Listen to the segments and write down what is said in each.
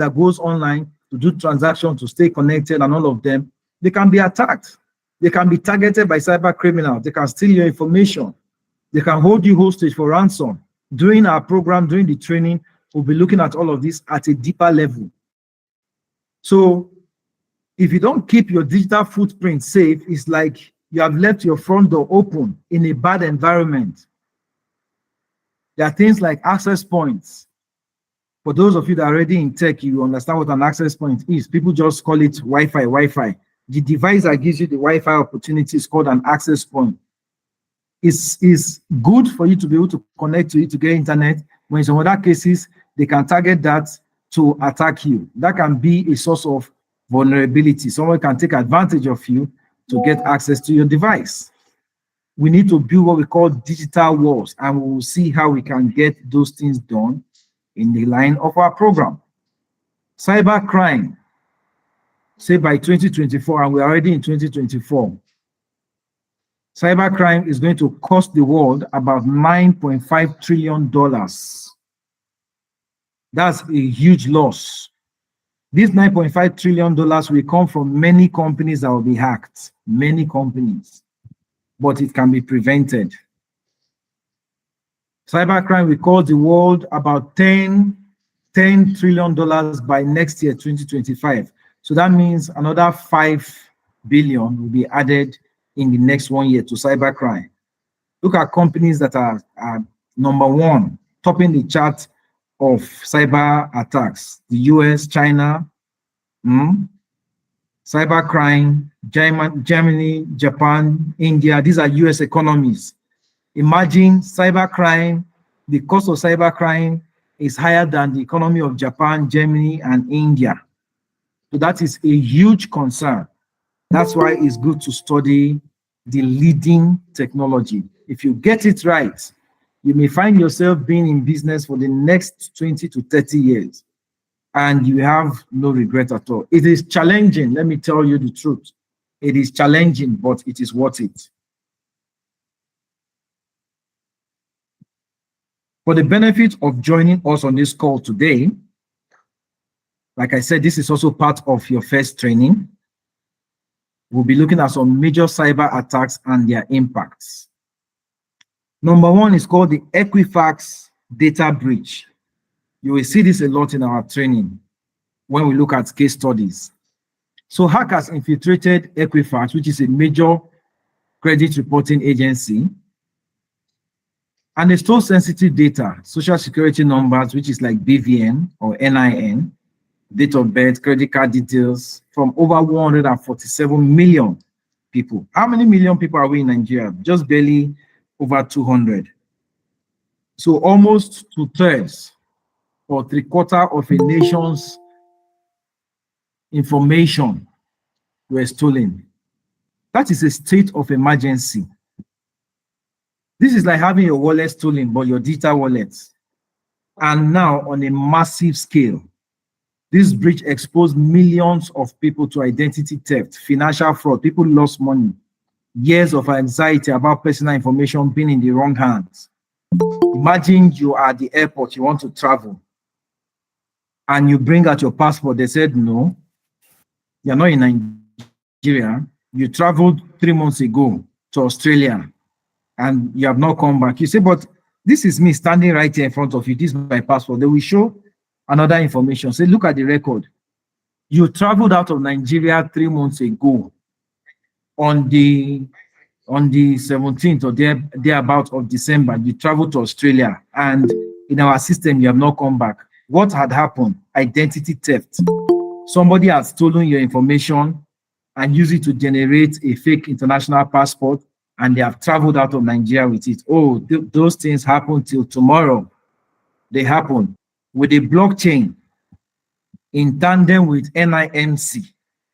that goes online to do transactions, to stay connected, and all of them, they can be attacked. They can be targeted by cyber criminals. They can steal your information. They can hold you hostage for ransom. During our program, during the training, we'll be looking at all of this at a deeper level. So if you don't keep your digital footprint safe, it's like you have left your front door open in a bad environment. There are things like access points. For those of you that are already in tech, you understand what an access point is. People just call it Wi-Fi. The device that gives you the Wi-Fi opportunity is called an access point. It's good for you to be able to connect to it to get internet. When in some other cases, they can target that to attack you. That can be a source of vulnerability. Someone can take advantage of you to get access to your device. We need to build what we call digital walls, and we will see how we can get those things done in the line of our program. Cyber crime, say by 2024, and we're already in 2024. Cyber crime is going to cost the world about $9.5 trillion. That's a huge loss. This $9.5 trillion will come from many companies that will be hacked, many companies, but it can be prevented. Cybercrime will cost the world about $10 trillion by next year, 2025. So that means another 5 billion will be added in the next 1 year to cybercrime. Look at companies that are number one, topping the chart of cyber attacks. The US, China, cybercrime, Germany, Japan, India. These are US economies. Imagine cybercrime, the cost of cybercrime is higher than the economy of Japan, Germany, and India. So that is a huge concern. That's why it's good to study the leading technology. If you get it right, you may find yourself being in business for the next 20 to 30 years, and you have no regret at all. It is challenging, let me tell you the truth. It is challenging, but it is worth it. For the benefit of joining us on this call today, like I said, this is also part of your first training. We'll be looking at some major cyber attacks and their impacts. Number one is called the Equifax data breach. You will see this a lot in our training when we look at case studies. So hackers infiltrated Equifax, which is a major credit reporting agency, and they stole sensitive data, social security numbers, which is like BVN or NIN, date of birth, credit card details from over 147 million people. How many million people are we in Nigeria? Just barely over 200. So almost 2/3 or 3/4 of a nation's information were stolen. That is a state of emergency. This is like having your wallet stolen, but your digital wallet. And now on a massive scale. This breach exposed millions of people to identity theft, financial fraud. People lost money. Years of anxiety about personal information being in the wrong hands. Imagine you are at the airport, you want to travel, and you bring out your passport. They said, no, you're not in Nigeria. You traveled 3 months ago to Australia, and you have not come back. You say, but this is me standing right here in front of you. This is my passport. They will show another information. Say, look at the record. You traveled out of Nigeria 3 months ago on the 17th or thereabout of December. You traveled to Australia, and in our system, you have not come back. What had happened? Identity theft. Somebody has stolen your information and used it to generate a fake international passport, and they have traveled out of Nigeria with it. Oh, those things happen till tomorrow. They happen. With a blockchain in tandem with NIMC.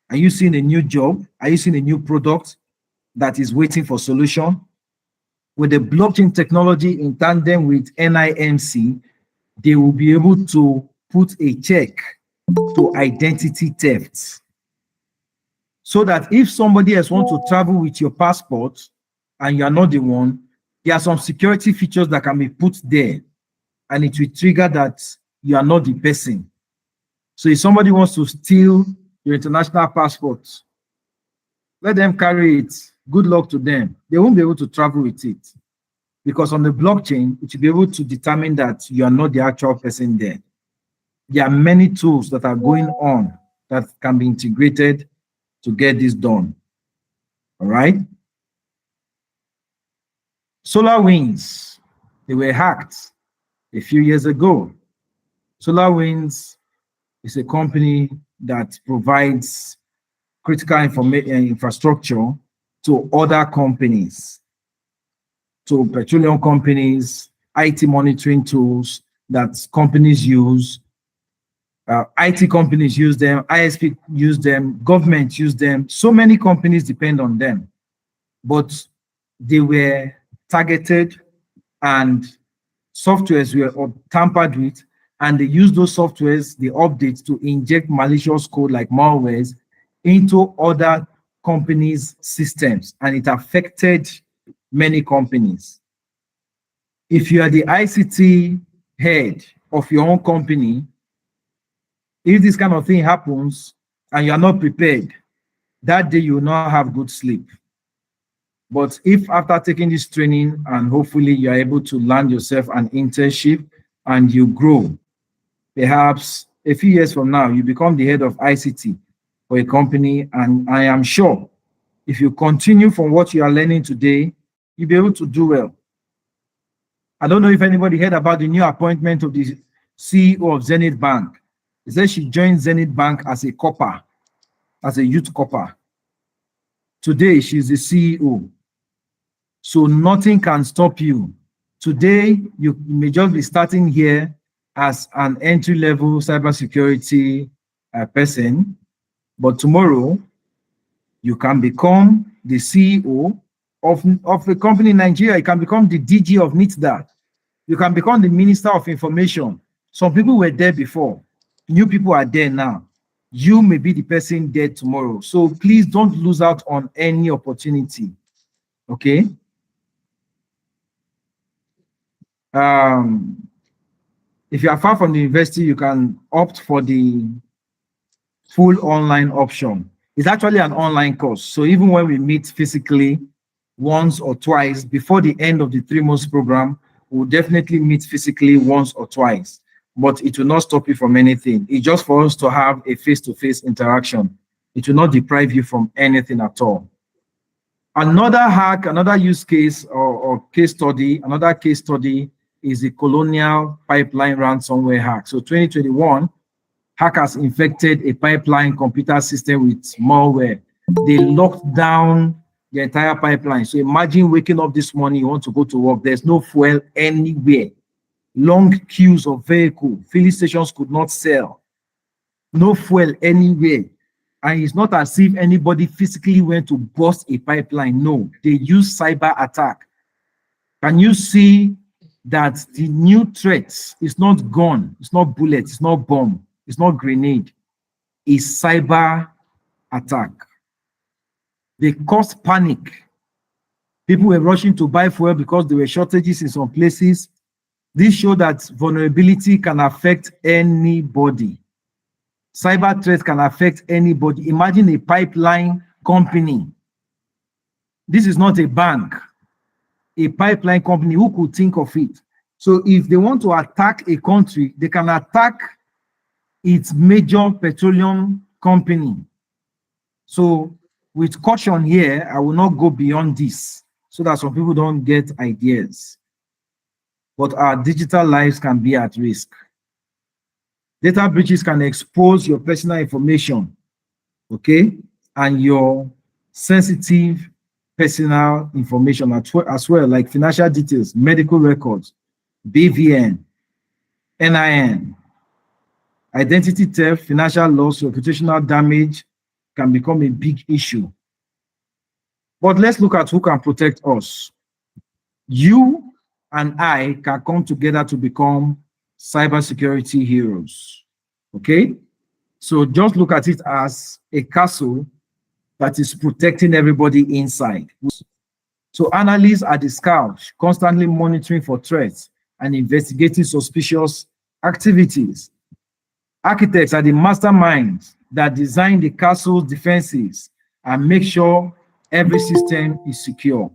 Are you seeing a new job? Are you seeing a new product that is waiting for solution? With the blockchain technology in tandem with NIMC, they will be able to put a check to identity theft. So that if somebody else wants to travel with your passport and you are not the one, there are some security features that can be put there, and it will trigger that you are not the person. So if somebody wants to steal your international passport, let them carry it. Good luck to them. They won't be able to travel with it, because on the blockchain, it will be able to determine that you are not the actual person there. There are many tools that are going on that can be integrated to get this done. All right. SolarWinds, they were hacked a few years ago. SolarWinds is a company that provides critical infrastructure to other companies, to petroleum companies, IT monitoring tools that companies use. IT companies use them, ISP use them, government use them. So many companies depend on them, but they were targeted and softwares were tampered with, and they use those softwares, the updates, to inject malicious code like malwares into other companies' systems, and it affected many companies. If you are the ICT head of your own company, if this kind of thing happens and you are not prepared, that day you will not have good sleep. But if after taking this training and hopefully you are able to land yourself an internship and you grow, perhaps a few years from now, you become the head of ICT for a company. And I am sure if you continue from what you are learning today, you'll be able to do well. I don't know if anybody heard about the new appointment of the CEO of Zenith Bank. He said she joined Zenith Bank as a corper, as a youth corper. Today, she's the CEO. So nothing can stop you. Today, you may just be starting here as an entry-level cybersecurity person, but tomorrow, you can become the CEO of a company in Nigeria. You can become the DG of NITDA. You can become the Minister of Information. Some people were there before. New people are there now. You may be the person there tomorrow. So please don't lose out on any opportunity. Okay? If you are far from the university, you can opt for the full online option. It's actually an online course. So even when we meet physically once or twice before the end of the 3 months program, we'll definitely meet physically once or twice, but it will not stop you from anything. It's just for us to have a face-to-face interaction. It will not deprive you from anything at all. Another hack, another use case or case study, another case study is the Colonial pipeline ransomware hack. So 2021, hackers infected a pipeline computer system with malware. They locked down the entire pipeline. So imagine waking up this morning, you want to go to work, there's no fuel anywhere. Long queues of vehicles, filling stations could not sell. No fuel anywhere. And it's not as if anybody physically went to bust a pipeline. No, they use cyber attack. Can you see that the new threat is not gun, it's not bullet, it's not bomb, it's not grenade, it's cyber attack. They caused panic. People were rushing to buy fuel because there were shortages in some places. This showed that vulnerability can affect anybody. Cyber threats can affect anybody. Imagine a pipeline company. This is not a bank. A pipeline company, who could think of it? So if they want to attack a country, they can attack its major petroleum company. So with caution here, I will not go beyond this so that some people don't get ideas. But our digital lives can be at risk. Data breaches can expose your personal information, okay, and your sensitive personal information as well, like financial details, medical records, BVN, NIN. Identity theft, financial loss, reputational damage can become a big issue. But let's look at who can protect us. You and I can come together to become cybersecurity heroes. Okay? So just look at it as a castle that is protecting everybody inside. So analysts are the scouts, constantly monitoring for threats and investigating suspicious activities. Architects are the masterminds that design the castle's defenses and make sure every system is secure.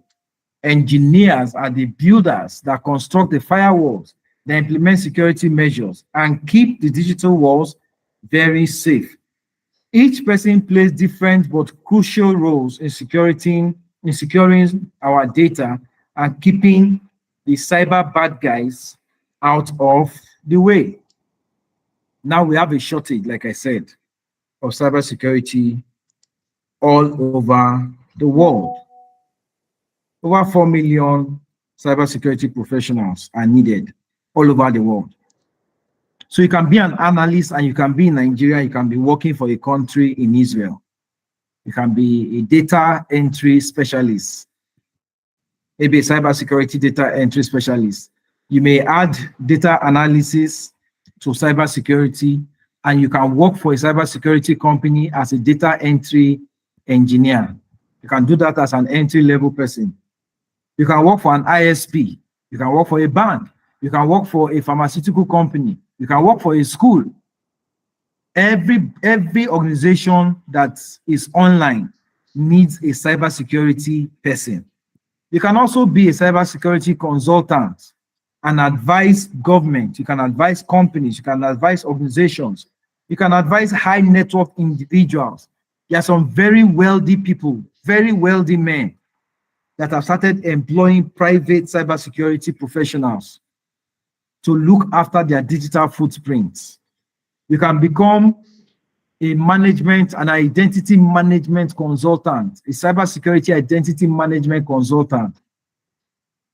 Engineers are the builders that construct the firewalls, that implement security measures, and keep the digital walls very safe. Each person plays different but crucial roles in securing our data and keeping the cyber bad guys out of the way. Now we have a shortage, like I said, of cybersecurity all over the world. Over 4 million cybersecurity professionals are needed all over the world. So you can be an analyst and you can be in Nigeria, you can be working for a country in Israel. You can be a data entry specialist, maybe a cybersecurity data entry specialist. You may add data analysis to cybersecurity, and you can work for a cybersecurity company as a data entry engineer. You can do that as an entry-level person. You can work for an ISP. You can work for a bank. You can work for a pharmaceutical company. You can work for a school. Every organization that is online needs a cybersecurity person. You can also be a cybersecurity consultant and advise government. You can advise companies. You can advise organizations. You can advise high net worth individuals. There are some very wealthy people, very wealthy men that have started employing private cybersecurity professionals to look after their digital footprints. You can become a management and identity management consultant, a cybersecurity identity management consultant.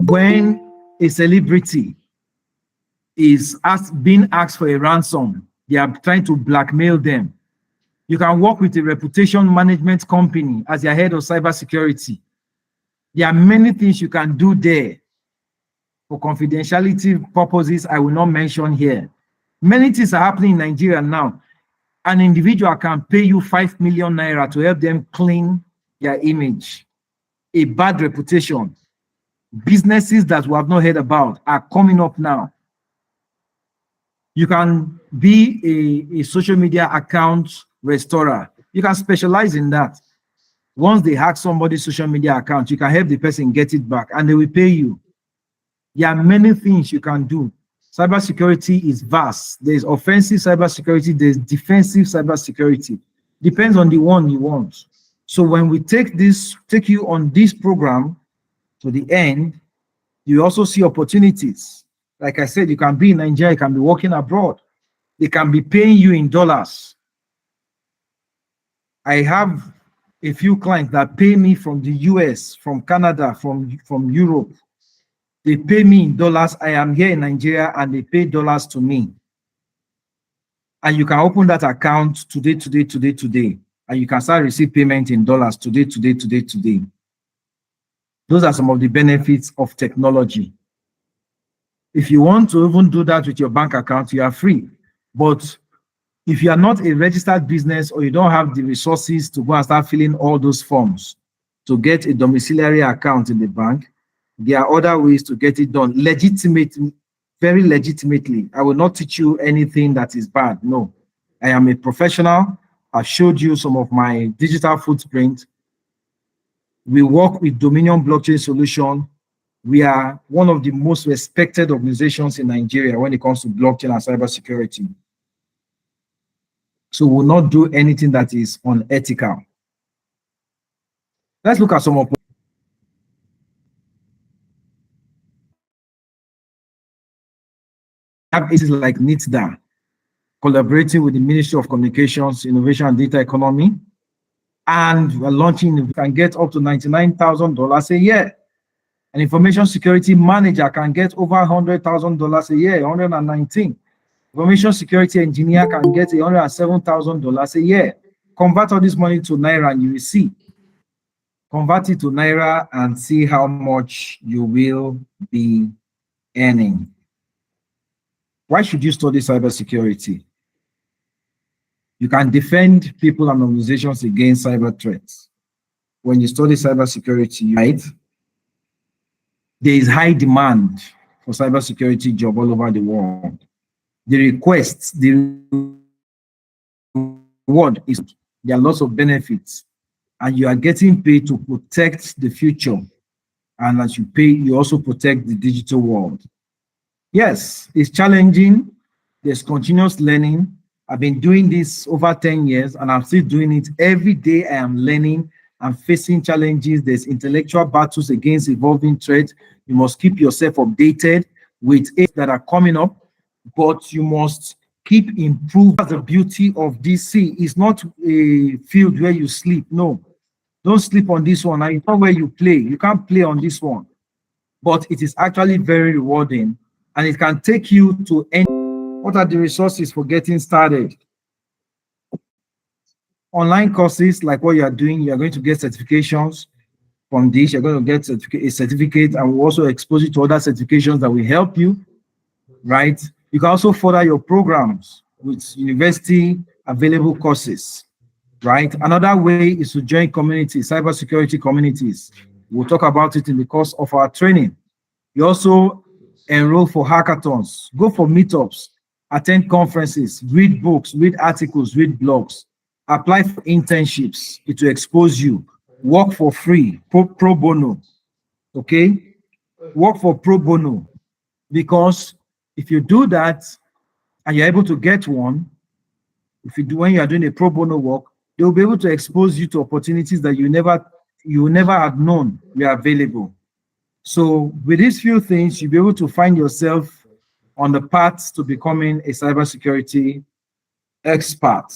When a celebrity is being asked for a ransom, they are trying to blackmail them. You can work with a reputation management company as your head of cybersecurity. There are many things you can do there. For confidentiality purposes, I will not mention here. Many things are happening in Nigeria now. An individual can pay you 5 million naira to help them clean their image. A bad reputation. Businesses that we have not heard about are coming up now. You can be a social media account restorer. You can specialize in that. Once they hack somebody's social media account, you can help the person get it back and they will pay you. There are many things you can do. Cybersecurity is vast. There's offensive cybersecurity, there's defensive cybersecurity. Depends on the one you want. So when we take you on this program to the end, you also see opportunities. Like I said, you can be in Nigeria, you can be working abroad. They can be paying you in dollars. I have a few clients that pay me from the US, from Canada, from Europe. They pay me in dollars. I am here in Nigeria and they pay dollars to me. And you can open that account today. And you can start receive payment in dollars today. Those are some of the benefits of technology. If you want to even do that with your bank account, you are free. But if you are not a registered business or you don't have the resources to go and start filling all those forms to get a domiciliary account in the bank, there are other ways to get it done legitimately, very legitimately. I will not teach you anything that is bad. No, I am a professional. I've showed you some of my digital footprint. We work with Domineum blockchain solution. We are one of the most respected organizations in Nigeria when it comes to blockchain and cybersecurity. So we'll not do anything that is unethical. Let's look at some of agencies like NITDA, collaborating with the Ministry of Communications, Innovation and Data Economy, and we're launching, we can get up to $99,000 a year. An information security manager can get over $100,000 a year, 119. Information security engineer can get $107,000 a year. Convert all this money to Naira and you will see. Convert it to Naira and see how much you will be earning. Why should you study cybersecurity? You can defend people and organizations against cyber threats. When you study cybersecurity, right? There is high demand for cybersecurity job all over the world. The requests, the reward is there are lots of benefits, and you are getting paid to protect the future. And as you pay, you also protect the digital world. Yes, it's challenging. There's continuous learning. I've been doing this over 10 years and I'm still doing it. Every day I am learning. I'm facing challenges. There's intellectual battles against evolving threats. You must keep yourself updated with it that are coming up, but you must keep improving. That's the beauty of DC. It's not a field where you sleep. No, don't sleep on this one. It's not where you play. You can't play on this one, but it is actually very rewarding and it can take you to any. What are the resources for getting started? Online courses like what you are doing, you are going to get certifications from this. You're going to get a certificate, and we'll also expose you to other certifications that will help you, right? You can also further your programs with university available courses, right? Another way is to join communities, cybersecurity communities. We'll talk about it in the course of our training. You also enroll for hackathons, go for meetups, attend conferences, read books, read articles, read blogs, apply for internships. It will expose you. Work for free, pro bono, okay? Work for pro bono, because if you do that and you're able to get one, if you do, when you are doing a pro bono work, they'll be able to expose you to opportunities that you never had known were available. So with these few things, you'll be able to find yourself on the path to becoming a cybersecurity expert.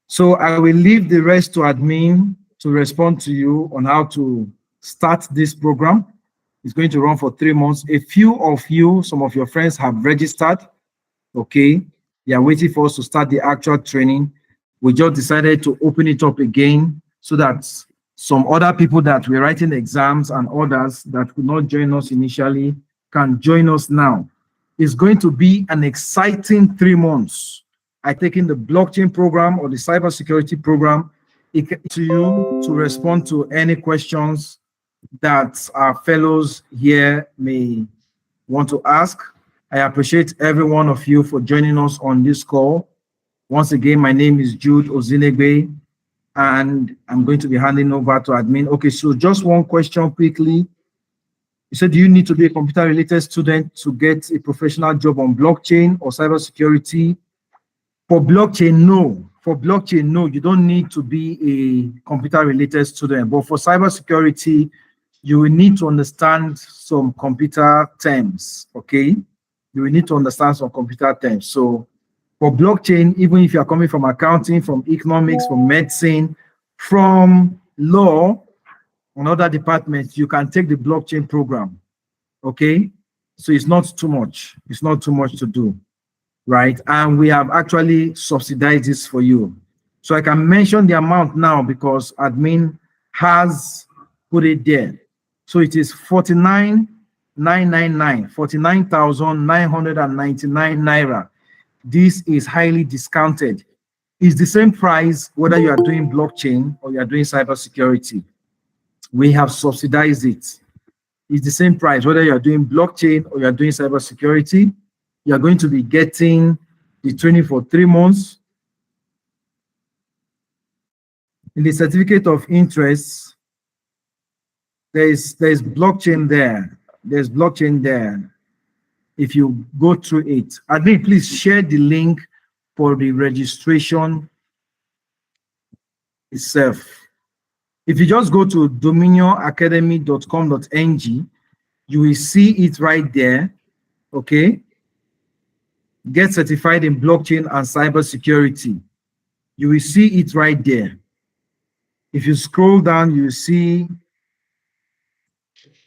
So I will leave the rest to admin to respond to you on how to start this program. It's going to run for 3 months. A few of you, some of your friends have registered, okay? They are waiting for us to start the actual training. We just decided to open it up again so that some other people that were writing exams and others that could not join us initially can join us now. It's going to be an exciting 3 months. I take in the blockchain program or the cybersecurity program to you to respond to any questions that our fellows here may want to ask. I appreciate every one of you for joining us on this call. Once again, my name is Jude Ozinegbe, and I'm going to be handing over to admin. Okay, so just one question quickly. You said, do you need to be a computer-related student to get a professional job on blockchain or cybersecurity? For blockchain, no. For blockchain, no, you don't need to be a computer-related student. But for cybersecurity, you will need to understand some computer terms, okay? You will need to understand some computer terms. So for blockchain, even if you're coming from accounting, from economics, from medicine, from law, and other departments, you can take the blockchain program, okay? So it's not too much. It's not too much to do, right? And we have actually subsidized this for you. So I can mention the amount now because admin has put it there. So it is 49,999, 49,999 naira. This is highly discounted. It's the same price whether you are doing blockchain or you are doing cybersecurity. We have subsidized it. It's the same price whether you are doing blockchain or you are doing cybersecurity. You are going to be getting the training for 3 months. In the certificate of interest, there's blockchain there. There's blockchain there. If you go through it, admin, please share the link for the registration itself. If you just go to dominionacademy.com.ng, you will see it right there. Okay. Get certified in blockchain and cybersecurity. You will see it right there. If you scroll down, you will see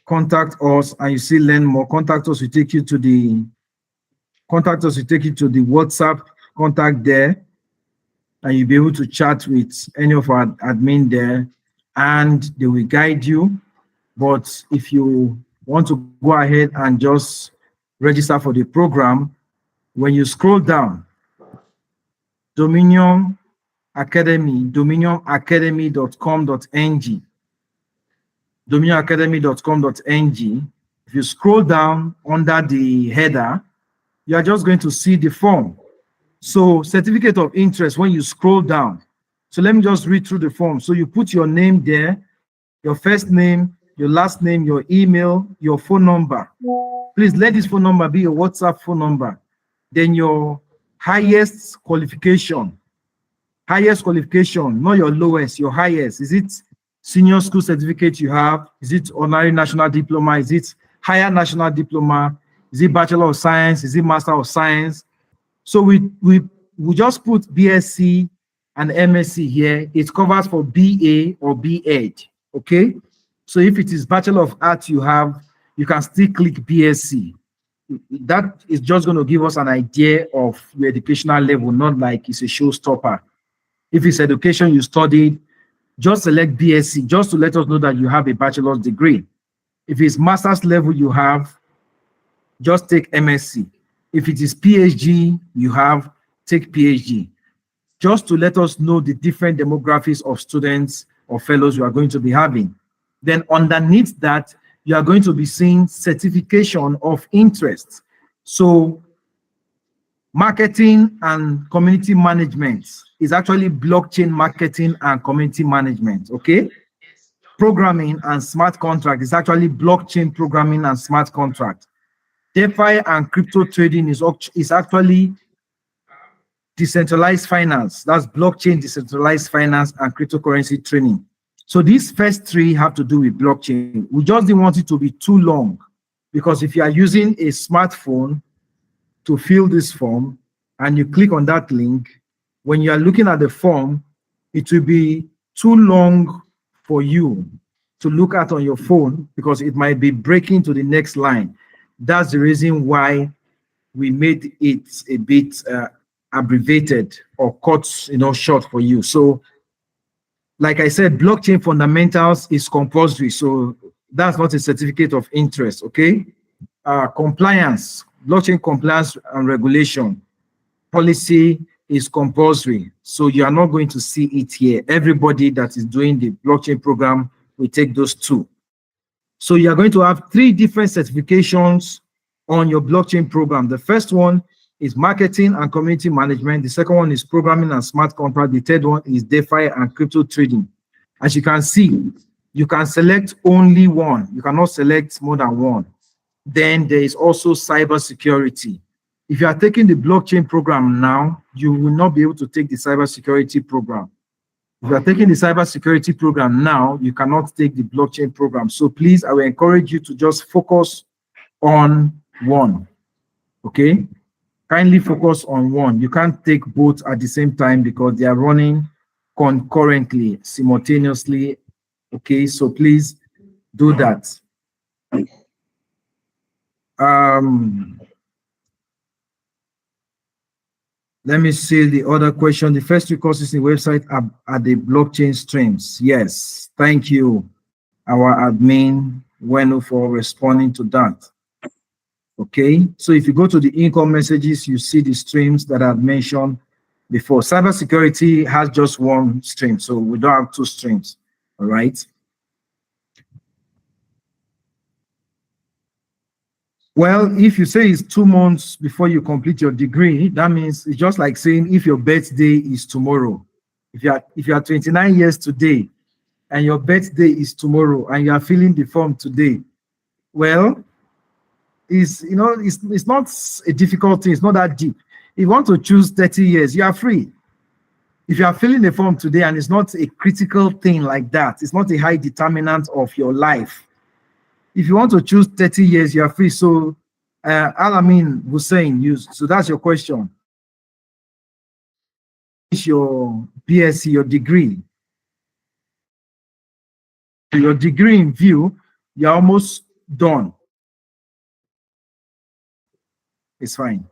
contact us, and you see learn more. Contact us will take you to the WhatsApp contact there, and you'll be able to chat with any of our admin there, and they will guide you. But if you want to go ahead and just register for the program, when you scroll down, Dominion Academy, dominionacademy.com.ng, dominionacademy.com.ng. If you scroll down under the header, you are just going to see the form. So certificate of interest, when you scroll down, so let me just read through the form. So you put your name there, your first name, your last name, your email, your phone number. Please let this phone number be your WhatsApp phone number. Then your highest qualification, not your lowest, your highest. Is it senior school certificate you have? Is it ordinary national diploma? Is it higher national diploma? Is it Bachelor of Science? Is it Master of Science? So we just put BSc and MSc here. It covers for BA or B.Ed. Okay. So if it is Bachelor of Arts you have, you can still click BSc. That is just going to give us an idea of your educational level, not like it's a showstopper. If it's education you studied, just select BSc, just to let us know that you have a bachelor's degree. If it's master's level you have, just take MSc. If it is PhD you have, take PhD. Just to let us know the different demographics of students or fellows you are going to be having. Then underneath that, you are going to be seeing certification of interest. So marketing and community management is actually blockchain marketing and community management, okay? Programming and smart contract is actually blockchain programming and smart contract. DeFi and crypto trading is actually decentralized finance. That's blockchain, decentralized finance, and cryptocurrency training. So these first three have to do with blockchain. We just didn't want it to be too long, because if you are using a smartphone to fill this form and you click on that link, when you are looking at the form, it will be too long for you to look at on your phone, because it might be breaking to the next line. That's the reason why we made it a bit abbreviated or cut, short for you. So like I said, blockchain fundamentals is compulsory. So that's not a certificate of interest, okay? Compliance, blockchain compliance and regulation policy is compulsory. So you are not going to see it here. Everybody that is doing the blockchain program will take those two. So you are going to have three different certifications on your blockchain program. The first one is marketing and community management. The second one is programming and smart contract. The third one is DeFi and crypto trading. As you can see, you can select only one. You cannot select more than one. Then there is also cybersecurity. If you are taking the blockchain program now, you will not be able to take the cybersecurity program. If you are taking the cybersecurity program now, you cannot take the blockchain program. So please, I will encourage you to just focus on one. Okay? Kindly focus on one. You can't take both at the same time because they are running concurrently, simultaneously. Okay, so please do that. Let me see the other question. The first two courses in the website are the blockchain streams. Yes, thank you, our admin, Wenu, for responding to that. Okay, so if you go to the income messages, you see the streams that I've mentioned before. Cybersecurity has just one stream, so we don't have two streams, all right? Well, if you say it's 2 months before you complete your degree, that means it's just like saying if your birthday is tomorrow. If you are 29 years today and your birthday is tomorrow and you are filling the form today, well, it's not a difficult thing. It's not that deep. If you want to choose 30 years, you are free. If you are filling the form today and it's not a critical thing like that, it's not a high determinant of your life. If you want to choose 30 years, you are free. So Alamin Hussein used. So that's your question. Your BSc, your degree. Your degree in view, you're almost done. It's fine.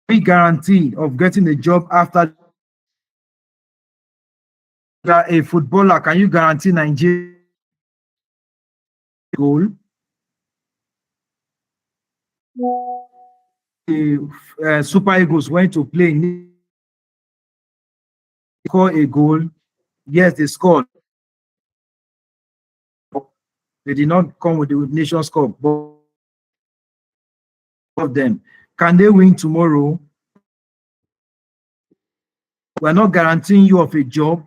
Be guaranteed of getting a job after a footballer. Can you guarantee Nigeria goal? The Super Eagles went to play, score a goal. Yes, they scored. They did not come with the Nations Cup, but of them. Can they win tomorrow? We're not guaranteeing you of a job,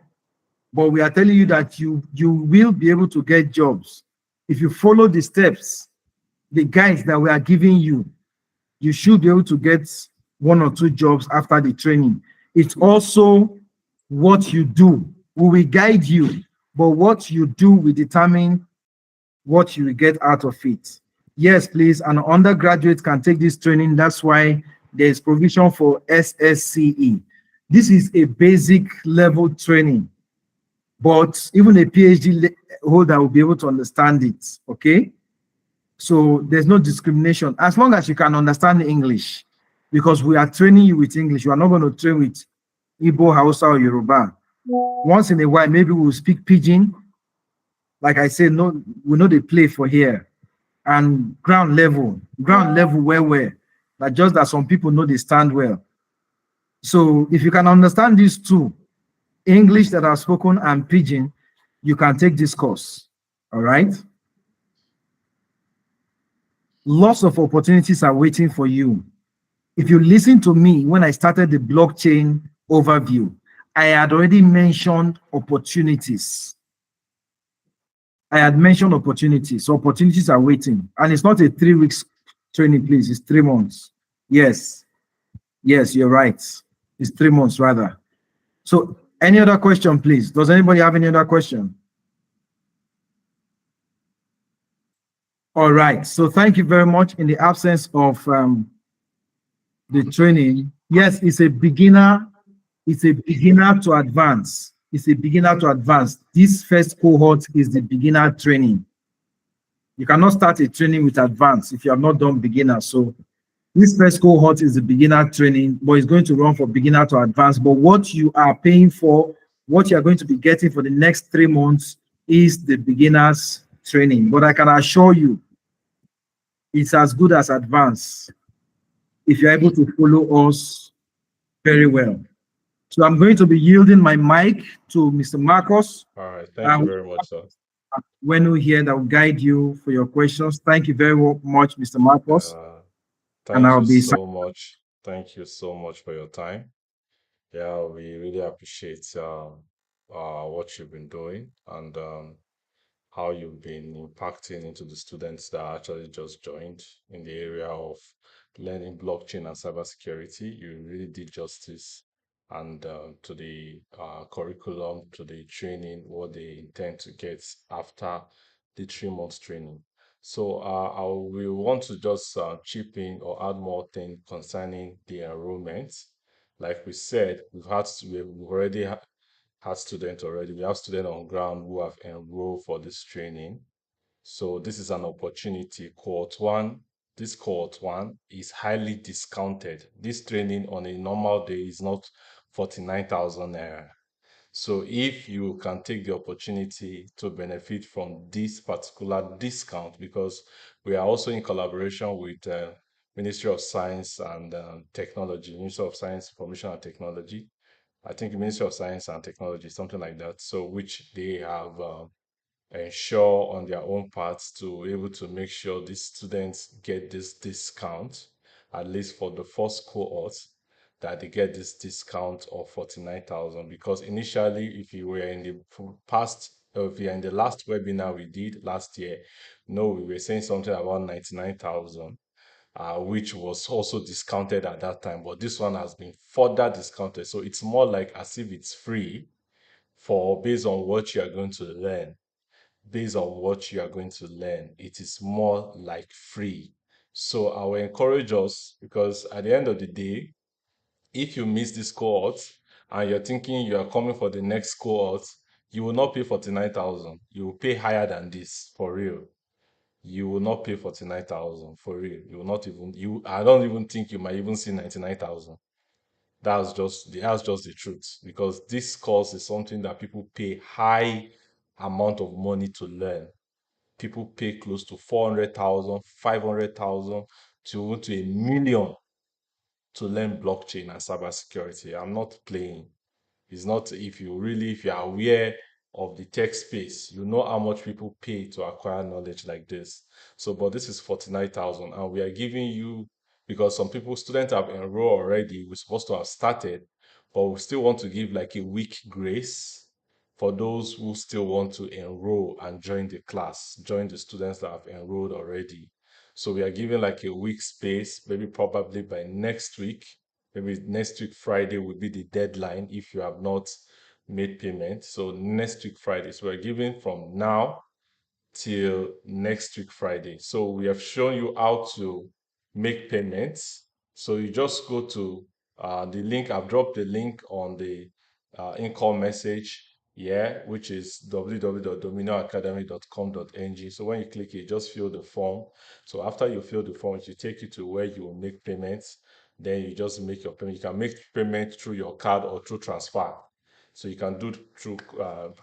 but we are telling you that you will be able to get jobs if you follow the steps, the guides that we are giving you. You should be able to get one or two jobs after the training. It's also what you do. We will guide you, but what you do will determine what you will get out of it. Yes, please. An undergraduate can take this training. That's why there is provision for SSCE. This is a basic level training, but even a PhD holder will be able to understand it. Okay. So there's no discrimination as long as you can understand English, because we are training you with English. You are not going to train with Igbo, Hausa, or Yoruba. Once in a while, maybe we'll speak Pidgin. Like I said, no, we know they play for here. And ground level where that just that some people know they stand well. So if you can understand these two, English that are spoken and Pidgin, you can take this course. All right. Lots of opportunities are waiting for you. If you listen to me when I started the blockchain overview, I had already mentioned opportunities. I had mentioned opportunities. So opportunities are waiting. And it's not a 3 weeks training, please. It's 3 months. Yes. Yes, you're right. It's 3 months rather. So any other question, please? Does anybody have any other question? All right. So thank you very much. In the absence of the training, yes, it's a beginner. It's a beginner to advance. It's a beginner to advance. This first cohort is the beginner training. You cannot start a training with advance if you have not done beginner. So this first cohort is the beginner training, but it's going to run for beginner to advance. But what you are paying for, what you are going to be getting for the next 3 months is the beginners training. But I can assure you, it's as good as advanced if you're able to follow us very well. So I'm going to be yielding my mic to Mr. Marcos. All right. Thank you very much, sir. When we here that will guide you for your questions. Thank you very much, Mr. Marcos. And Thank I'll you be so much. Thank you so much for your time. Yeah, we really appreciate what you've been doing and how you've been impacting into the students that actually just joined in the area of learning blockchain and cybersecurity. You really did justice and to the curriculum, to the training, what they intend to get after the 3 months training. So we want to just chip in or add more things concerning the enrollment. Like we said, we've already had students already. We have students on ground who have enrolled for this training. So this is an opportunity. This cohort one is highly discounted. This training on a normal day is not 49,000 naira. So if you can take the opportunity to benefit from this particular discount, because we are also in collaboration with Ministry of Science and Technology, Ministry of Science, Information and Technology, I think Ministry of Science and Technology, something like that. So which they have ensure on their own parts to able to make sure these students get this discount, at least for the first cohort, that they get this discount of 49,000. Because initially, if you were in the past, if you're in the last webinar we did last year, no, we were saying something about 99,000. Which was also discounted at that time, but this one has been further discounted. So it's more like as if it's free for based on what you are going to learn. Based on what you are going to learn, it is more like free. So I will encourage us, because at the end of the day, if you miss this cohort and you're thinking you are coming for the next cohort, you will not pay 49,000. You will pay higher than this for real. You will not pay 49,000 for real. You will not even I don't even think you might even see 99,000. That's just the truth, because this course is something that people pay high amount of money to learn. People pay close to 400,000, 500,000 to 1 million to learn blockchain and cybersecurity. I'm not playing. It's not, if you are aware of the tech space, you know how much people pay to acquire knowledge like this. So, but this is 49,000, and we are giving you because some students have enrolled already. We're supposed to have started, but we still want to give like a week grace for those who still want to enroll and join the class, join the students that have enrolled already. So we are giving like a week space, maybe probably by next week. Maybe next week Friday will be the deadline if you have not made payment. So next week Friday. So we're giving from now till next week Friday. So we have shown you how to make payments. So you just go to the link. I've dropped the link on the in-call message, yeah, which is www.dominionacademy.com.ng. So when you click it, just fill the form. So after you fill the form, it will take you to where you will make payments. Then you just make your payment. You can make payment through your card or through transfer. So you can do through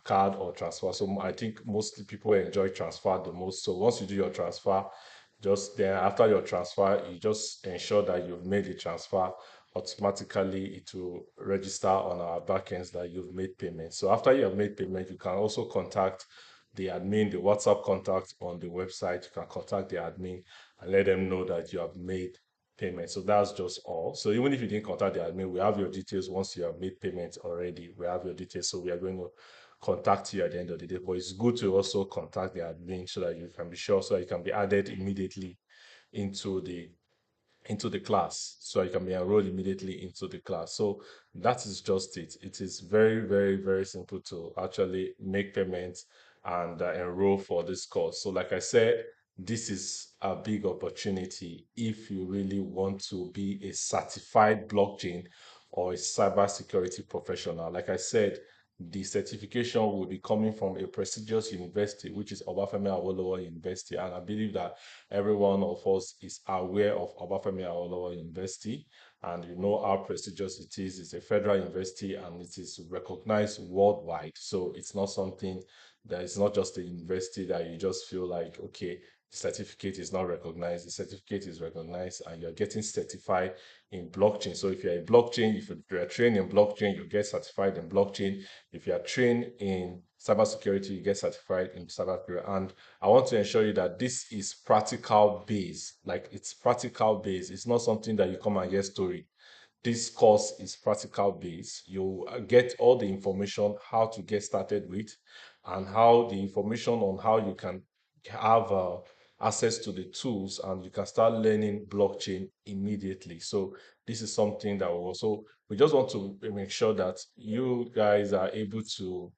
card or transfer. So I think mostly people enjoy transfer the most. So once you do your transfer, just then after your transfer, you just ensure that you've made the transfer. Automatically, it will register on our backends that you've made payment. So after you have made payment, you can also contact the admin, the WhatsApp contact on the website. You can contact the admin and let them know that you have made payment. So that's just all. So even if you didn't contact the admin, we have your details. Once you have made payment already, we have your details. So we are going to contact you at the end of the day. But it's good to also contact the admin so that you can be sure, so you can be added immediately into the class, so you can be enrolled immediately into the class. So that is just it. It is very, very, very simple to actually make payments and enroll for this course. So like I said, this is a big opportunity if you really want to be a certified blockchain or a cybersecurity professional. Like I said, the certification will be coming from a prestigious university, which is Obafemi Awolowo University, and I believe that every one of us is aware of Obafemi Awolowo University, and you know how prestigious it is. It's a federal university and it is recognized worldwide. So it's not something that is not just a university that you just feel like, okay, the certificate is not recognized. The certificate is recognized and you're getting certified in blockchain. So if you're a blockchain, if you're trained in blockchain, you get certified in blockchain. If you are trained in cybersecurity, you get certified in cybersecurity. And I want to ensure you that this is practical based, like it's practical based. It's not something that you come and hear story. This course is practical based. You get all the information how to get started with, and how the information on how you can have access to the tools and you can start learning blockchain immediately. So this is something that we just want to make sure that you guys are able to,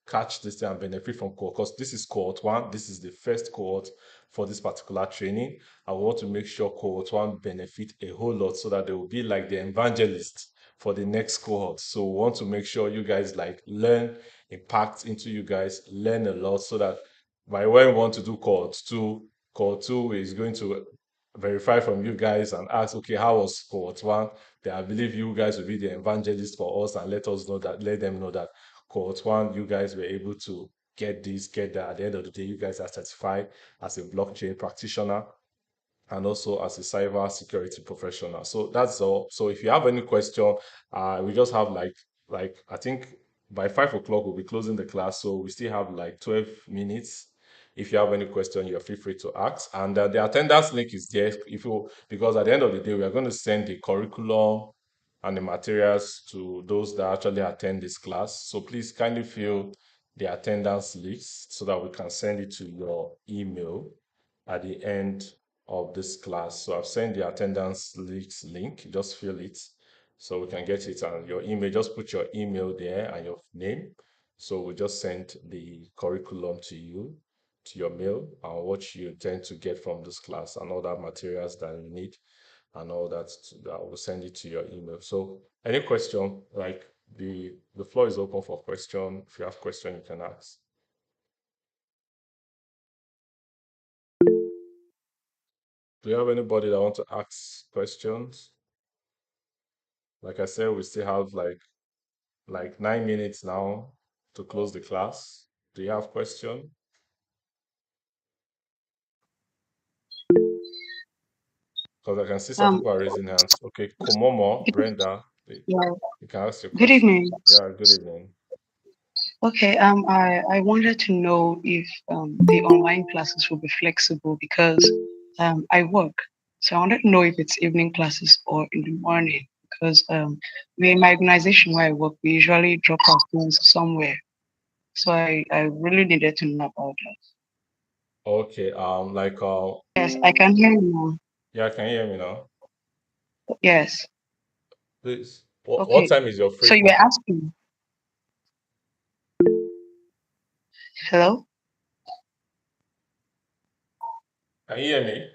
catch this and benefit from cohort, because this is cohort one. This is the first cohort for this particular training. I want to make sure cohort one benefit a whole lot so that they will be like the evangelist for the next cohort. So we want to make sure you guys like learn, impact into you guys, learn a lot so that by when we want to do cohort two is going to verify from you guys and ask, okay, how was cohort one? Then I believe you guys will be the evangelist for us and let them know that cohort one, you guys were able to get this, get that. At the end of the day, you guys are certified as a blockchain practitioner and also as a cyber security professional. So that's all. So if you have any question, we just have like I think by 5 o'clock we'll be closing the class. So we still have like 12 minutes. If you have any question, you're feel free to ask. And the attendance link is there because at the end of the day, we are going to send the curriculum and the materials to those that actually attend this class. So please kindly fill the attendance list so that we can send it to your email at the end of this class. So I've sent the attendance link, just fill it so we can get it on your email. Just put your email there and your name. So we just send the curriculum to you, to your mail, and what you tend to get from this class and other materials that you need and all that. I will send it to your email. So any question, like the floor is open for question. If you have question, you can ask. Do you have anybody that want to ask questions? Like I said, we still have like 9 minutes now to close the class. Do you have question? Because I can see some Um, people are raising hands. Okay, Komomo, Brenda, yeah. you can ask your Good question. evening. Yeah, good evening. Okay, I wanted to know if the online classes will be flexible because I work. So I wanted to know if it's evening classes or in the morning because we in my organization where I work, we usually drop our students somewhere. So I really needed to know about that. Okay. Yes, I can hear you now. Yeah, can you hear me now? Yes. Please. What Okay. time is your free So you were time? asking. Hello? Can you hear me?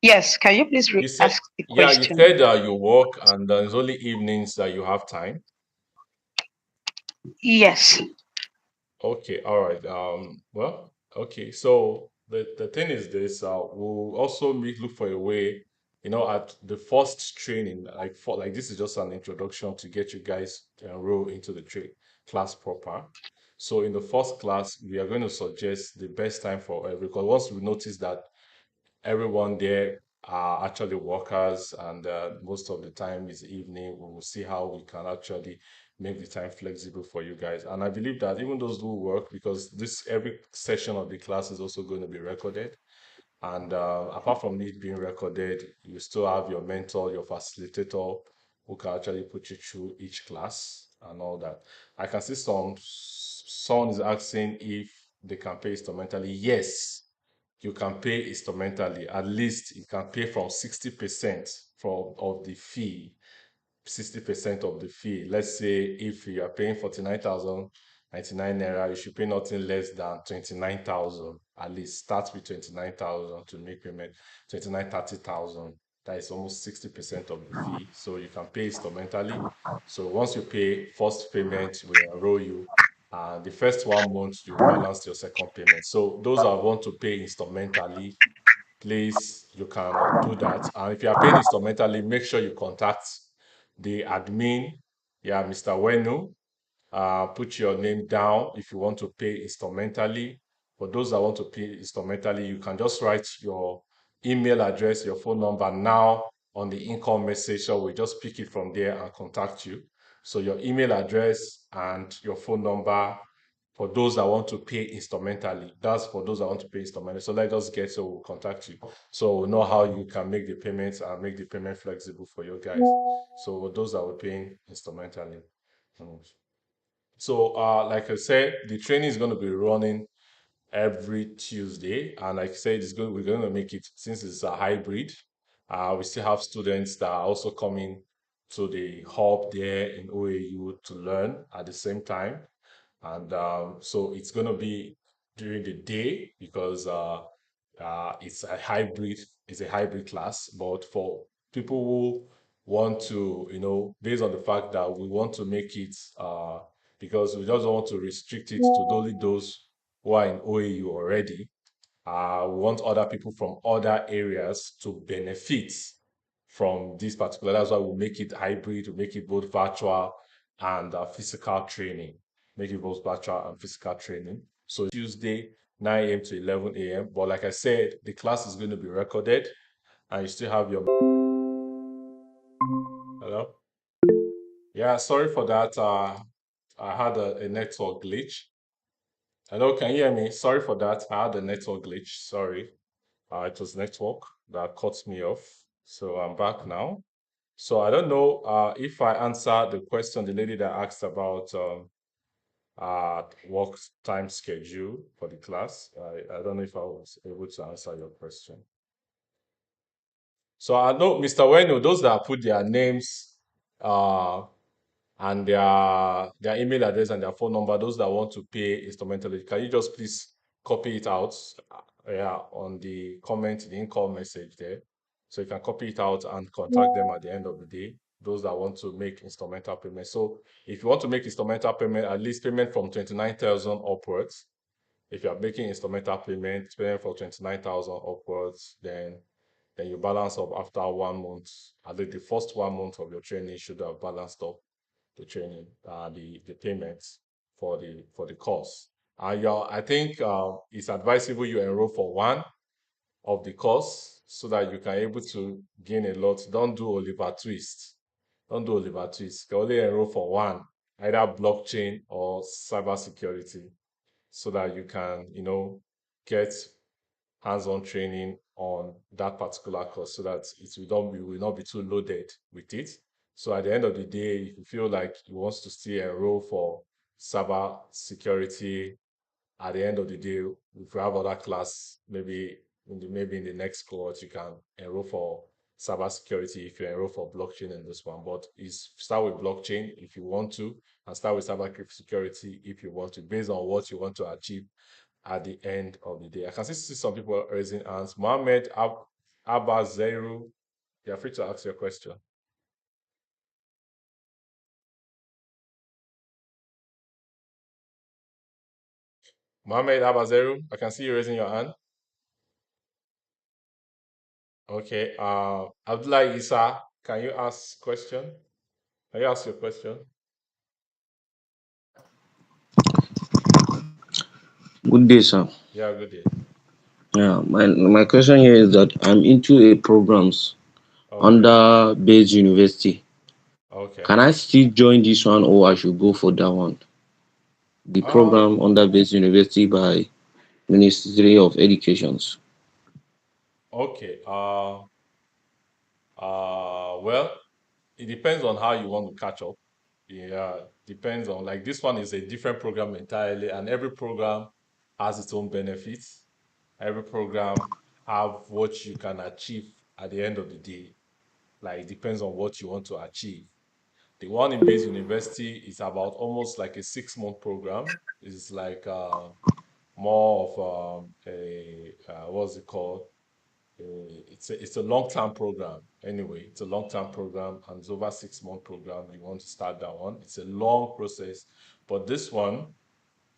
Yes. Can you please You said, ask the yeah, you question? said you work and it's only evenings that you have time. Yes. Okay, all right. Well, okay. So the thing is this, we'll also look for a way, at the first training, like this is just an introduction to get you guys to enroll into the class proper. So in the first class, we are going to suggest the best time for every, because once we notice that everyone there are actually workers and most of the time is evening, we will see how we can actually make the time flexible for you guys. And I believe that even those who work, because this every session of the class is also going to be recorded, and apart from it being recorded, you still have your mentor, your facilitator, who can actually put you through each class and all that. I can see someone is asking if they can pay instrumentally. Yes, you can pay instrumentally. At least you can pay from 60% of the fee, 60% of the fee. Let's say if you are paying 49,099 naira, you should pay nothing less than 29,000. At least start with 29,000 to make payment. 29, 30,000. That is almost 60% of the fee. So you can pay instrumentally. So once you pay first payment, we enroll you. The first 1 month, you balance your second payment. So those that want to pay instrumentally, please, you can do that. And if you are paying instrumentally, make sure you contact the admin, yeah, Mr. Wenu. Put your name down if you want to pay instrumentally. For those that want to pay instrumentally, you can just write your email address, your phone number now on the income message. So we just pick it from there and contact you. So your email address and your phone number for those that want to pay instrumentally. That's for those that want to pay instrumentally. So let us get, so we'll contact you. So we'll know how you can make the payments and make the payment flexible for you guys. So those that were paying instrumentally. So like I said, the training is going to be running every Tuesday. And like I said, we're going to make it, since it's a hybrid, we still have students that are also coming to the hub there in OAU to learn at the same time. And so it's going to be during the day because it's a hybrid class. But for people who want to, based on the fact that we want to make it, because we just want to restrict it to only those who are in OAU already. We want other people from other areas to benefit from this particular. That's why we make it hybrid, we make it both virtual and physical training. Make it both virtual and physical training. So Tuesday, 9 a.m. to 11 a.m. But like I said, the class is going to be recorded and you still have your. Hello? Yeah, sorry for that. I had a network glitch. Hello, can you hear me? Sorry for that. I had a network glitch. Sorry. It was network that cut me off. So I'm back now. So I don't know if I answered the question the lady that asked about work time schedule for the class. I don't know if I was able to answer your question. So I know Mr. Wenu, those that put their names uh, and their email address and their phone number, those that want to pay instrumentally, can you just please copy it out yeah, on the comment, the income message there. So you can copy it out and contact them at the end of the day, those that want to make instrumental payment. So if you want to make instrumental payment, at least payment from 29,000 upwards. If you are making instrumental payment for 29,000 upwards, then you balance up after 1 month. At least the first 1 month of your training should have balanced up the training, the payments for the course. I think it's advisable you enroll for one of the course so that you can able to gain a lot. Don't do Oliver Twist. Don't do Oliver Twist. You can only enroll for one, either blockchain or cybersecurity, so that you can, get hands-on training on that particular course so that we will not be too loaded with it. So at the end of the day, if you feel like you want to still enroll for cyber security, at the end of the day, if you have other class, maybe in the next cohort, you can enroll for cybersecurity if you enroll for blockchain in this one. But is start with blockchain if you want to, and start with cyber security if you want to, based on what you want to achieve at the end of the day. I can see some people raising hands. Mohammed Abazeru, you're free to ask your question. Mohammed Abazeru, I can see you raising your hand. Okay. Abdullah Isa, can you ask question? Can you ask your question? Good day, sir. Yeah, good day. Yeah, my question here is that I'm into a programs Okay. under Base University. Okay. Can I still join this one or I should go for that one? The Um, program under Base University by Ministry of Educations. okay. Well, it depends on how you want to catch up. Yeah, depends on, like, this one is a different program entirely, and every program has its own benefits. Every program have what you can achieve at the end of the day. Like, it depends on what you want to achieve. The one in Base University is about almost like a 6-month program. It's like more of a what's it called? It's a long-term program. Anyway, it's a long-term program and it's over 6-month program. You want to start that one. It's a long process, but this one,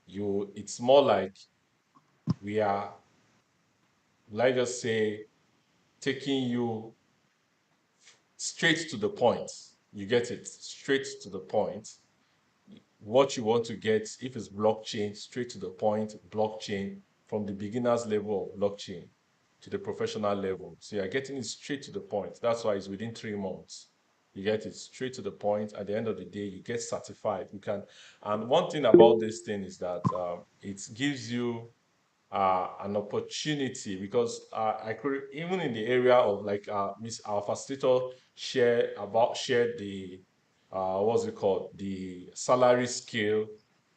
it's more like we are, like just say, taking you straight to the point. You get it straight to the point. What you want to get, if it's blockchain, straight to the point, blockchain, from the beginner's level of blockchain to the professional level. So you're getting it straight to the point. That's why it's within 3 months. You get it straight to the point. At the end of the day, you get certified. You can, and one thing about this thing is that it gives you an opportunity, because I could, even in the area of, like, Miss our facilitator shared the what's it called, the salary scale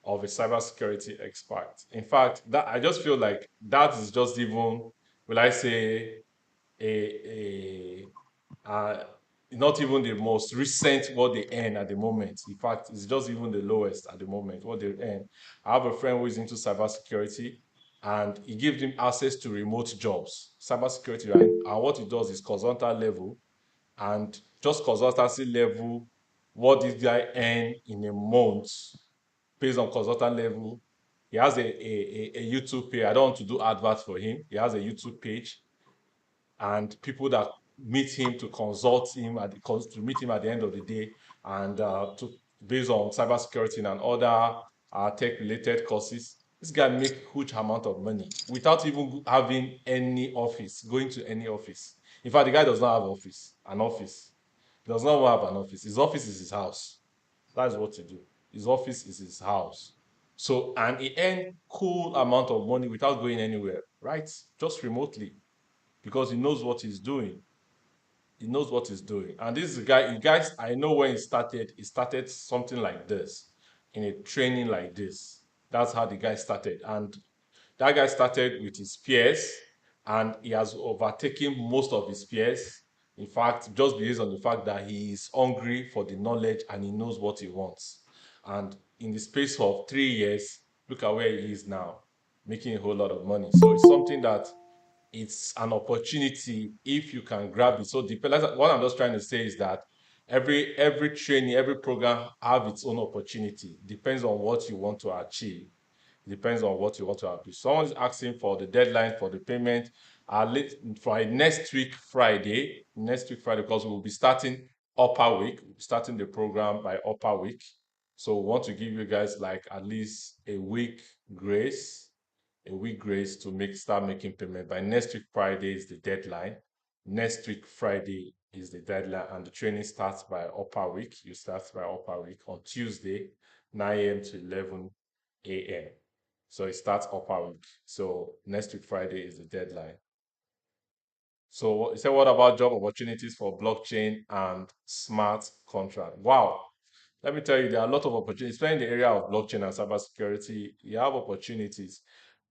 of a cybersecurity expert. In fact, that I just feel like that is just even, will I say, a uh, not even the most recent what they earn at the moment. In fact, it's just even the lowest at the moment what they earn. I have a friend who is into cybersecurity, and he gives him access to remote jobs, cybersecurity, right? And what he does is consultant level, and just consultancy level, what this guy earn in a month based on consultant level. He has a YouTube page. I don't want to do adverts for him. He has a YouTube page, and people that meet him to consult him to meet him at the end of the day, and to based on cybersecurity and other tech related courses. This guy make huge amount of money without even having any office, going to any office. In fact, the guy does not have an office. He does not have an office. His office is his house. That's what he do. His office is his house. So, and he earned cool amount of money without going anywhere, right? Just remotely, because he knows what he's doing. He knows what he's doing. And this is a guy, you guys, I know when he started something like this, in a training like this. That's how the guy started. And that guy started with his peers, and he has overtaken most of his peers. In fact, just based on the fact that he is hungry for the knowledge and he knows what he wants. And in the space of 3 years, look at where he is now, making a whole lot of money. So it's something that, it's an opportunity if you can grab it. So what I'm just trying to say is that every training, every program have its own opportunity. Depends on what you want to achieve. Depends on what you want to achieve. Someone's asking for the deadline for the payment for next week Friday. Next week Friday, because we'll be starting upper week. We'll be starting the program by upper week. So we want to give you guys like at least grace a week grace to start making payment. By next week Friday is the deadline. Next week Friday is the deadline, and the training starts by upper week. You start by upper week on Tuesday, 9 a.m. to 11 a.m. So it starts upper week. So next week Friday is the deadline. So he said, what about job opportunities for blockchain and smart contract? Wow. Let me tell you, there are a lot of opportunities, especially in the area of blockchain and cybersecurity. You have opportunities.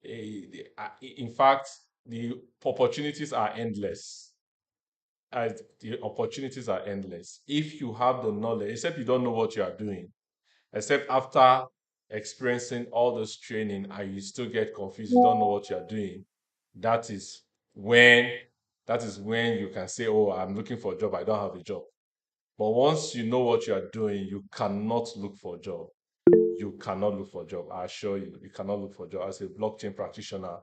In fact, the opportunities are endless. The opportunities are endless. If you have the knowledge, except you don't know what you are doing, except after experiencing all this training and you still get confused, you don't know what you're doing, that is when you can say, oh, I'm looking for a job, I don't have a job. But once you know what you are doing, you cannot look for a job. You cannot look for a job. I assure you, you cannot look for a job. As a blockchain practitioner,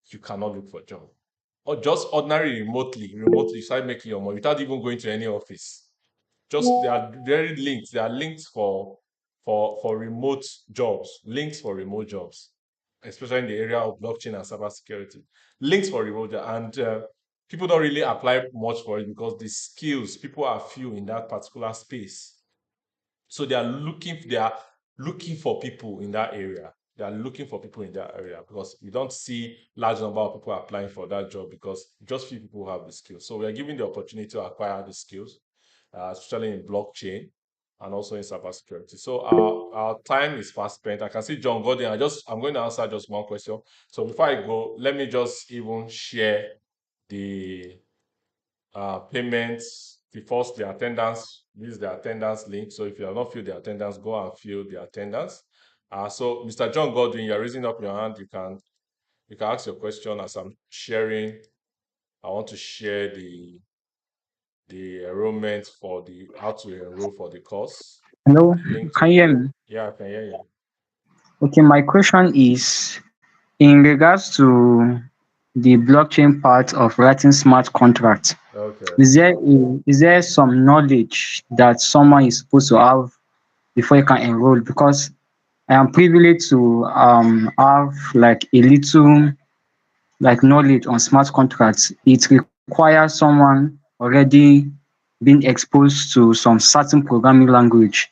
you cannot look for a job. Or just ordinary remotely, you start making your money without even going to any office. Just they are very linked. They are linked for remote jobs, links for remote jobs, especially in the area of blockchain and cybersecurity. Links for remote jobs. And people don't really apply much for it because the skills, people are few in that particular space. So they are looking for people in that area. They are looking for people in that area because you don't see large number of people applying for that job because just few people have the skills. So we are giving the opportunity to acquire the skills, especially in blockchain and also in cybersecurity. So our time is fast spent. I can see John Gordon. I'm going to answer just one question. So before I go, let me just even share the payments, the attendance. This is the attendance link. So if you have not filled the attendance, go and fill the attendance. So Mr. John Godwin, you're raising up your hand. You can ask your question as I'm sharing. I want to share the enrollment for the how to enroll for the course. Hello, Link to can you hear enroll. me? Yeah, I can hear you. Okay, my question is in regards to the blockchain part of writing smart contracts. Okay. Is there some knowledge that someone is supposed to have before you can enroll? Because I am privileged to have like a little like knowledge on smart contracts. It requires someone already being exposed to some certain programming language.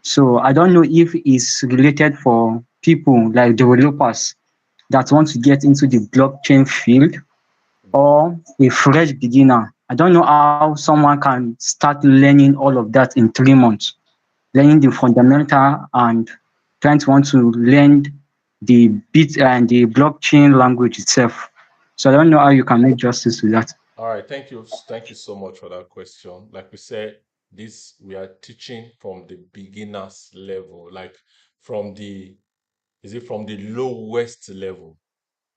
So I don't know if it's related for people like developers that want to get into the blockchain field or a fresh beginner. I don't know how someone can start learning all of that in 3 months, learning the fundamental and trying to want to learn the bit and the blockchain language itself. So I don't know how you can make justice to that. All right, thank you. Thank you so much for that question. Like we said, this we are teaching from the beginners level, like from the is it from the lowest level,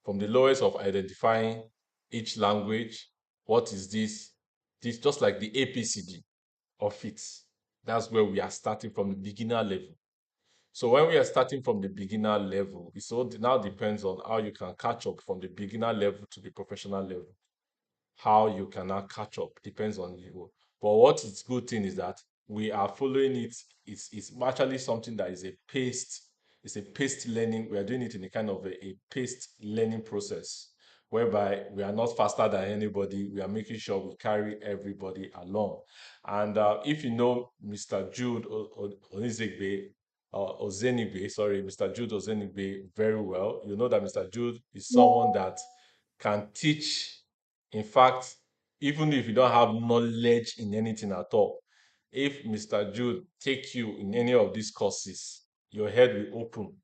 from the lowest of identifying each language. What is this? This just like the APCD of it. That's where we are starting from the beginner level. So when we are starting from the beginner level, it so now depends on how you can catch up from the beginner level to the professional level. How you can now catch up depends on you. But what is good thing is that we are following it. It's actually something that is a paced, it's a paced learning. We are doing it in a kind of a paced learning process whereby we are not faster than anybody. We are making sure we carry everybody along. And if you know Mr. Jude Onizigbe, Ozenigbe, sorry, Mr. Jude Ozenigbe very well, you know that Mr. Jude is someone that can teach. In fact, even if you don't have knowledge in anything at all, if Mr. Jude take you in any of these courses, your head will open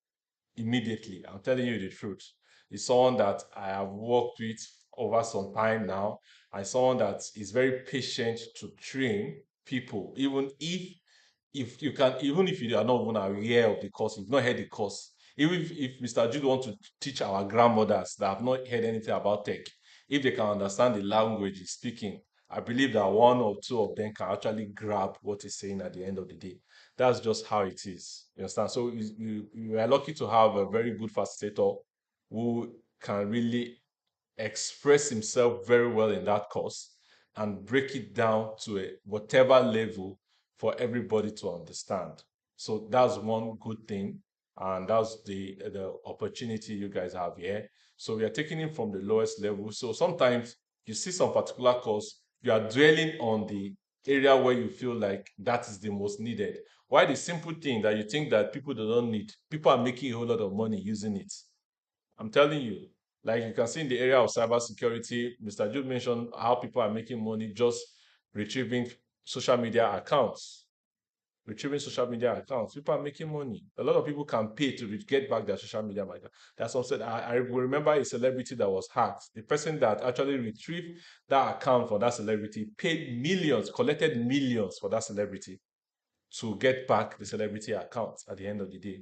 immediately. I'm telling you the truth. It's someone that I have worked with over some time now, and someone that is very patient to train people, even if you can, even if you are not even aware of the course, you've not heard the course. Even if Mr. Jude wants to teach our grandmothers that have not heard anything about tech, if they can understand the language he's speaking, I believe that one or two of them can actually grab what he's saying at the end of the day. That's just how it is. You understand? So we are lucky to have a very good facilitator who can really express himself very well in that course and break it down to a whatever level for everybody to understand. So that's one good thing, and that's the opportunity you guys have here. So we are taking it from the lowest level. So sometimes you see some particular course, you are dwelling on the area where you feel like that is the most needed. Why the simple thing that you think that people don't need, people are making a whole lot of money using it. I'm telling you, Like you can see in the area of cybersecurity, Mr. Jude mentioned how people are making money just retrieving social media accounts. People are making money. A lot of people can pay to get back their social media account. That's what said. I will remember a celebrity that was hacked. The person that actually retrieved that account for that celebrity paid millions, collected millions for that celebrity to get back the celebrity account at the end of the day.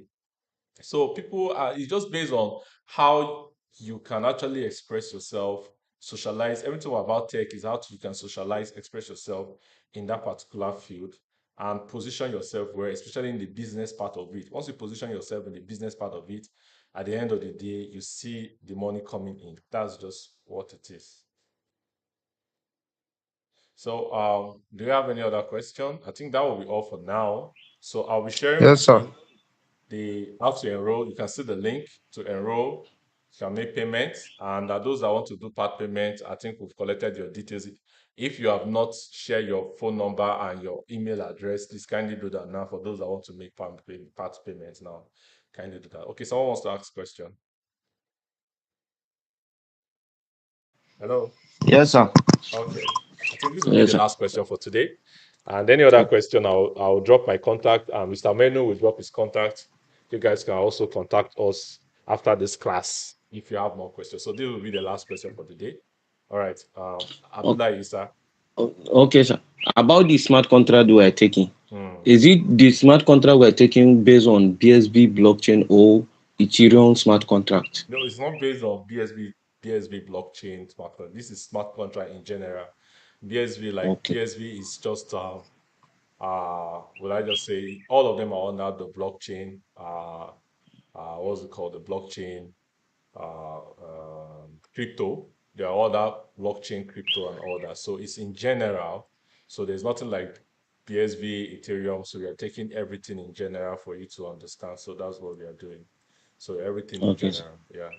So people are, it's just based on how you can actually express yourself, socialize. Everything about tech is how you can socialize, express yourself in that particular field and position yourself where, especially in the business part of it. Once you position yourself in the business part of it, at the end of the day, you see the money coming in. That's just what it is. So, do you have any other question? I think that will be all for now. So I'll be sharing Yes, with sir. you the how to enroll. You can see the link to enroll. You can make payments, and those that want to do part payment, I think we've collected your details. If you have not shared your phone number and your email address, please kindly do that now. For those that want to make part payments now, kindly do that. Okay, someone wants to ask a question. Hello. Yes, sir. Okay. I think this will be Yes, the sir. last question for today. And any other question, I'll drop my contact. Mr. Menu will drop his contact. You guys can also contact us after this class if you have more questions. So this will be the last question for the day. All right. O- Abdullah Isa. Okay, sir. About the smart contract we are taking, Hmm. is it the smart contract we are taking based on BSB blockchain or Ethereum smart contract? No, it's not based on BSB blockchain smart contract. This is smart contract in general. Okay. BSB is just will I just say all of them are under the blockchain what's it called? The blockchain crypto. There are all that blockchain crypto and all that. So it's in general. So there's nothing like BSV, Ethereum. So we are taking everything in general for you to understand. So that's what we are doing. So everything in Okay, sir. general. Yeah.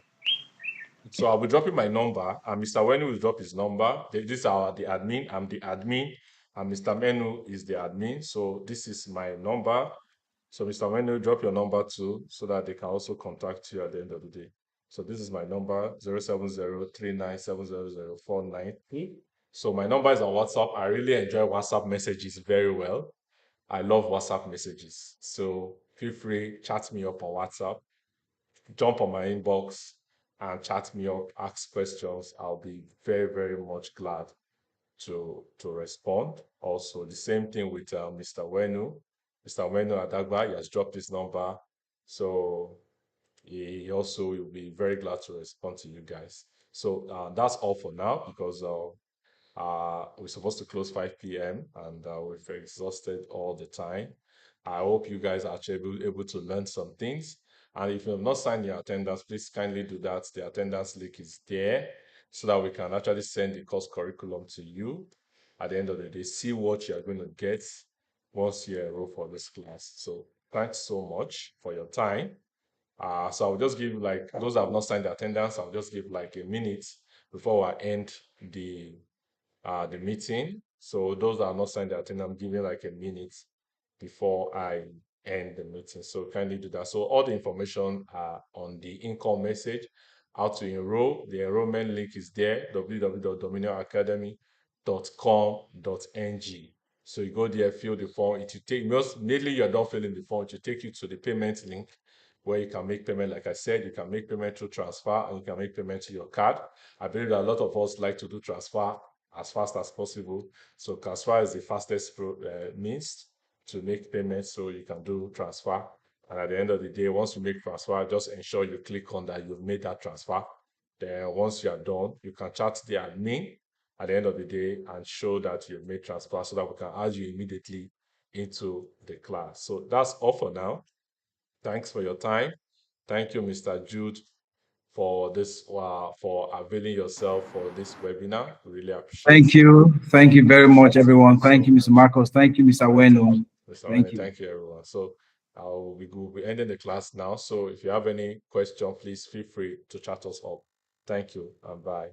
So I'll be dropping my number, and Mr. Wenu will drop his number. These are the admin. I'm the admin, and Mr. Menu is the admin. So this is my number. So Mr. Wenu, drop your number too, so that they can also contact you at the end of the day. So this is my number, 07039700493. So my number is on WhatsApp. I really enjoy WhatsApp messages very well. I love WhatsApp messages. So feel free, chat me up on WhatsApp, jump on my inbox and chat me up, ask questions. I'll be very, very much glad to respond. Also, the same thing with Mr. Wenu. Mr. Wenu Adagba, he has dropped his number. So he also will be very glad to respond to you guys. So that's all for now because we're supposed to close 5 p.m. and we've exhausted all the time. I hope you guys are actually able to learn some things. And if you have not signed your attendance, please kindly do that. The attendance link is there so that we can actually send the course curriculum to you at the end of the day. See what you're going to get once you enroll for this class. So thanks so much for your time. So I'll just give like those that have not signed the attendance, I'll just give like a minute before I end the meeting. So those that are not signed the attendance, I'm giving like a minute before I end the meeting. So kindly do that. So all the information are on the income message, how to enroll. The enrollment link is there, www.dominionacademy.com.ng. So you go there, fill the form. It will take, immediately you're done filling the form, it will take you to the payment link where you can make payment. Like I said, you can make payment through transfer and you can make payment to your card. I believe that a lot of us like to do transfer as fast as possible. So transfer is the fastest means to make payments, so you can do transfer. And at the end of the day, once you make transfer, just ensure you click on that you've made that transfer. Then once you are done, you can chat the admin at the end of the day and show that you've made transfer so that we can add you immediately into the class. So that's all for now. Thanks for your time. Thank you, Mr. Jude, for this for availing yourself for this webinar. We really appreciate Thank you. Thank you very much, appreciate everyone. Thank so you, Mr. much. Marcos. Thank you, Mr. Thank you, Wenu. Mr. Thank Wayne. you. Thank you, everyone. So we'll be ending the class now. So if you have any question, please feel free to chat us up. Thank you and bye.